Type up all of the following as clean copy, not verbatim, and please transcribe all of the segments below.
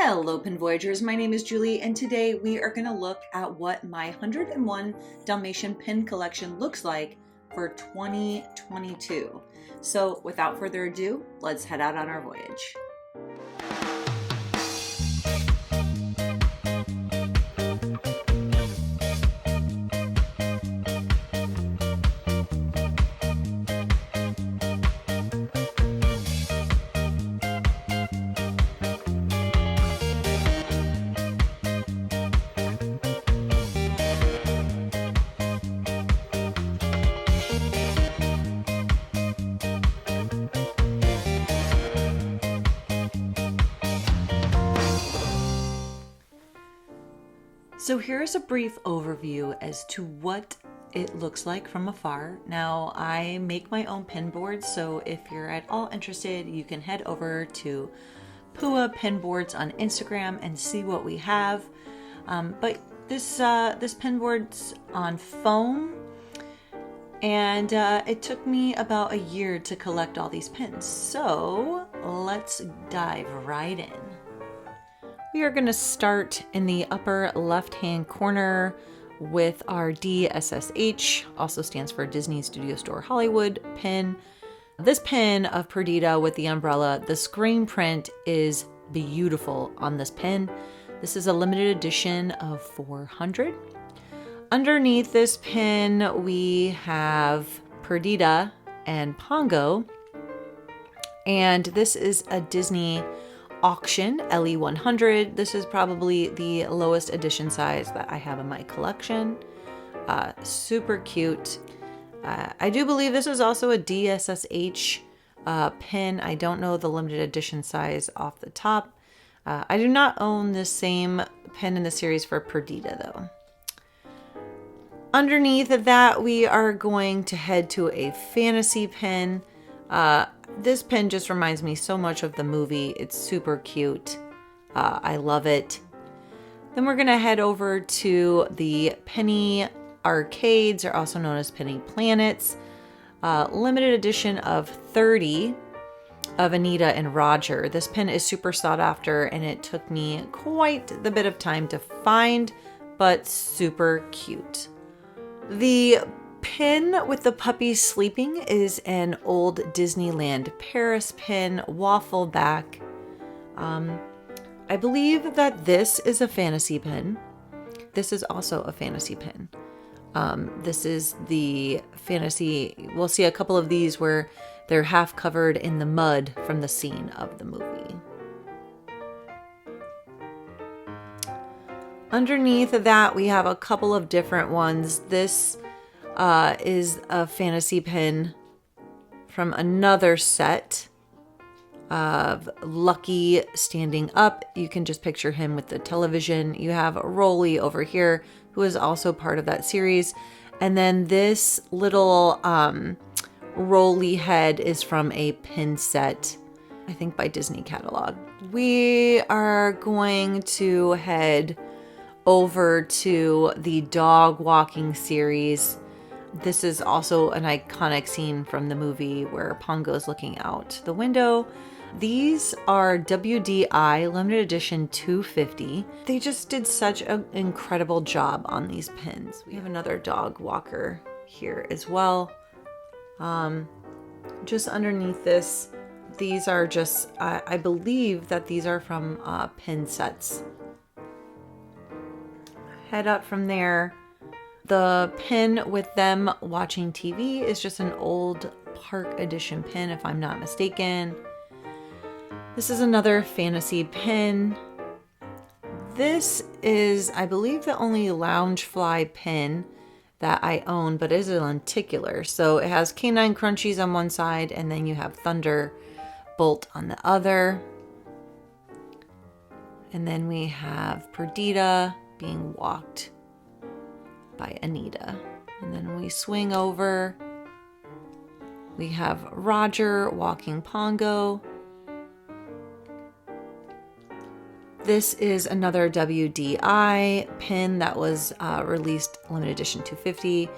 Hello Pin Voyagers, my name is Julie and today we are going to look at what my 101 Dalmatian Pin Collection looks like for 2022. So without further ado, let's head out on our voyage. So here's a brief overview as to what it looks like from afar. Now, I make my own pin boards, so if you're at all interested, you can head over to Pua Pin Boards on Instagram and see what we have. But this pin board's on foam, and it took me about a year to collect all these pins. So let's dive right in. We are going to start in the upper left-hand corner with our DSSH, also stands for Disney Studio Store Hollywood pin. This pin of Perdita with the umbrella, the screen print is beautiful on this pin. This is a limited edition of 400. Underneath this pin, we have Perdita and Pongo, and this is a Disney auction LE100. This is probably the lowest edition size that I have in my collection. Super cute. I do believe this is also a DSSH pin. I don't know the limited edition size off the top. I do not own the same pin in the series for Perdita though. Underneath of that, we are going to head to a fantasy pin. This pin just reminds me so much of the movie. It's super cute. I love it. Then we're going to head over to the Penny Arcades, or also known as Penny Planets. Limited edition of 30 of Anita and Roger. This pin is super sought after, and it took me quite the bit of time to find, but super cute. The pin with the puppies sleeping is an old Disneyland Paris pin, waffle back. I believe that this is a fantasy pin. This is also a fantasy pin. This is the fantasy. We'll see a couple of these where they're half covered in the mud from the scene of the movie. Underneath of that, we have a couple of different ones. This is a fantasy pin from another set of Lucky standing up. You can just picture him with the television. You have Rolly over here, who is also part of that series. And then this little Rolly head is from a pin set, I think by Disney catalog. We are going to head over to the dog walking series. This is also an iconic scene from the movie where Pongo is looking out the window. These are WDI limited edition 250. They just did such an incredible job on these pins. We have another dog walker here as well. Just underneath this, these are just, I believe that these are from pin sets. Head up from there. The pin with them watching TV is just an old park edition pin, if I'm not mistaken. This is another fantasy pin. This is, I believe, the only Loungefly pin that I own, but it is a lenticular. So it has Canine Crunchies on one side, and then you have Thunderbolt on the other. And then we have Perdita being walked by Anita. And then we swing over. We have Roger walking Pongo. This is another WDI pin that was released limited edition 250.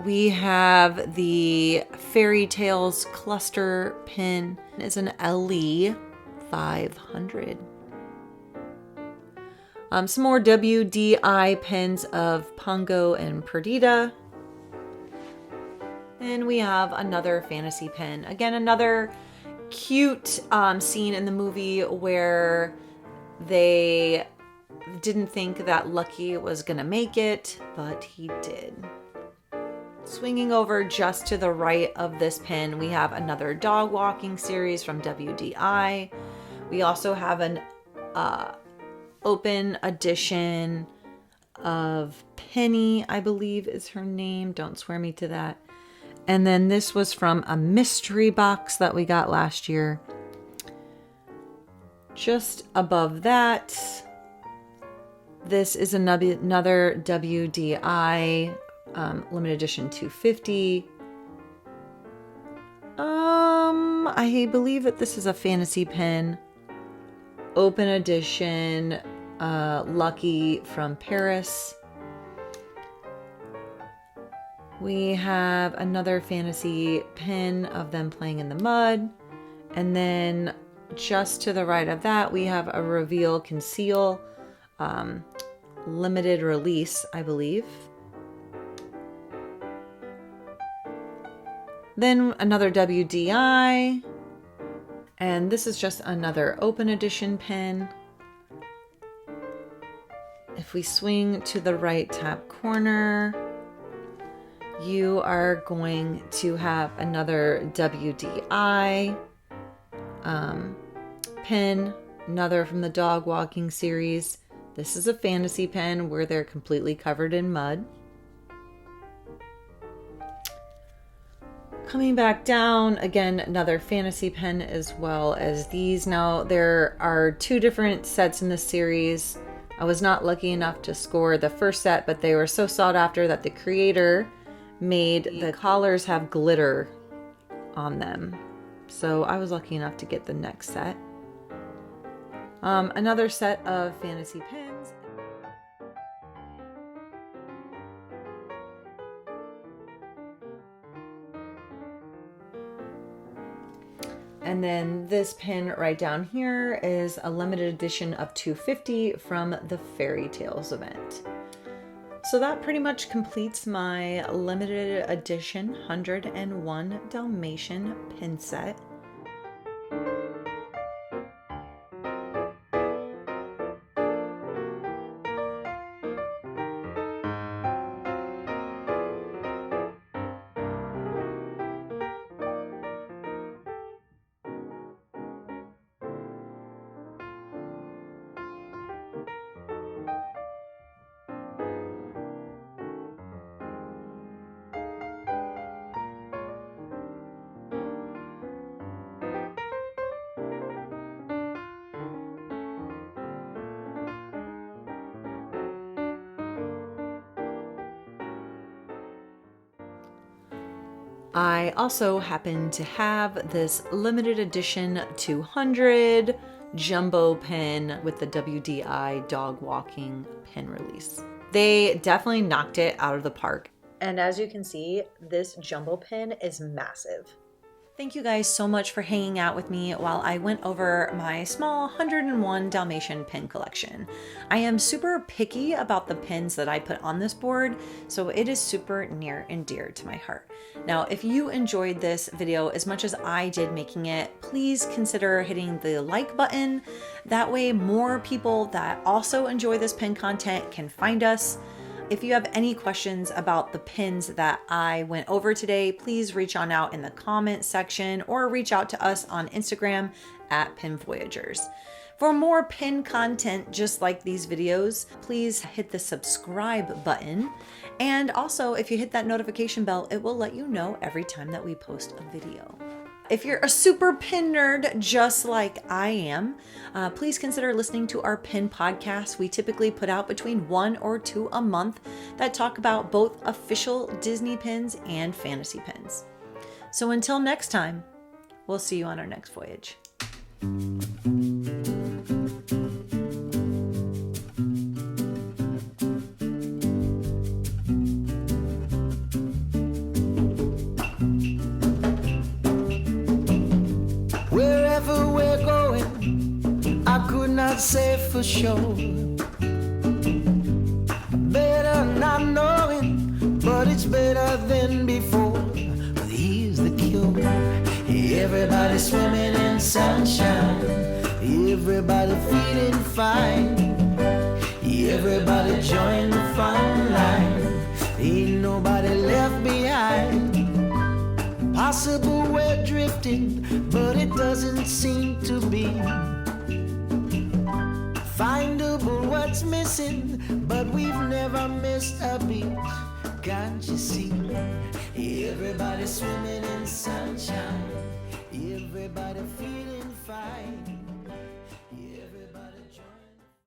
We have the Fairy Tales cluster pin. It's an LE 500. Some more WDI pins of Pongo and Perdita. And we have another fantasy pin. Again, another cute scene in the movie where they didn't think that Lucky was gonna make it, but he did. Swinging over just to the right of this pin, we have another dog walking series from WDI. We also have an open edition of Penny, I believe is her name. Don't swear me to that. And then this was from a mystery box that we got last year. Just above that, this is another WDI limited edition 250. I believe that this is a fantasy pin. Open edition Lucky from Paris. We have another fantasy pin of them playing in the mud. And then just to the right of that, we have a Reveal Conceal limited release, I believe. Then another WDI. And this is just another open edition pin. If we swing to the right top corner, you are going to have another WDI pin, another from the dog walking series. This is a fantasy pin where they're completely covered in mud. Coming back down, again, another fantasy pen as well as these. Now, there are two different sets in this series. I was not lucky enough to score the first set, but they were so sought after that the creator made the collars have glitter on them. So I was lucky enough to get the next set. Another set of fantasy pins. And then this pin right down here is a limited edition of 250 from the Fairy Tales event. So that pretty much completes my limited edition 101 Dalmatian pin set. I also happen to have this limited edition 200 jumbo pin with the WDI dog walking pin release. They definitely knocked it out of the park. And as you can see, this jumbo pin is massive. Thank you guys so much for hanging out with me while I went over my small 101 Dalmatian pin collection. I am super picky about the pins that I put on this board, so it is super near and dear to my heart. Now, if you enjoyed this video as much as I did making it, please consider hitting the like button. That way more people that also enjoy this pin content can find us. If you have any questions about the pins that I went over today, please reach on out in the comment section or reach out to us on Instagram at pinvoyagers. For more pin content just like these videos, please hit the subscribe button. And also, if you hit that notification bell, it will let you know every time that we post a video. If you're a super pin nerd just like I am, please consider listening to our pin podcast. We typically put out between 1 or 2 a month that talk about both official Disney pins and fantasy pins. So until next time, we'll see you on our next voyage. Wherever we're going, I could not say for sure. water, not knowing, but it's better than before. But here's the cure. Everybody swimming in sunshine, everybody feeling fine, everybody join the fun line, ain't nobody left behind. Possible we're drifting, but it doesn't seem to be findable what's missing, but we've never missed a beat. Can't you see? Everybody swimming in sunshine, everybody feeling fine.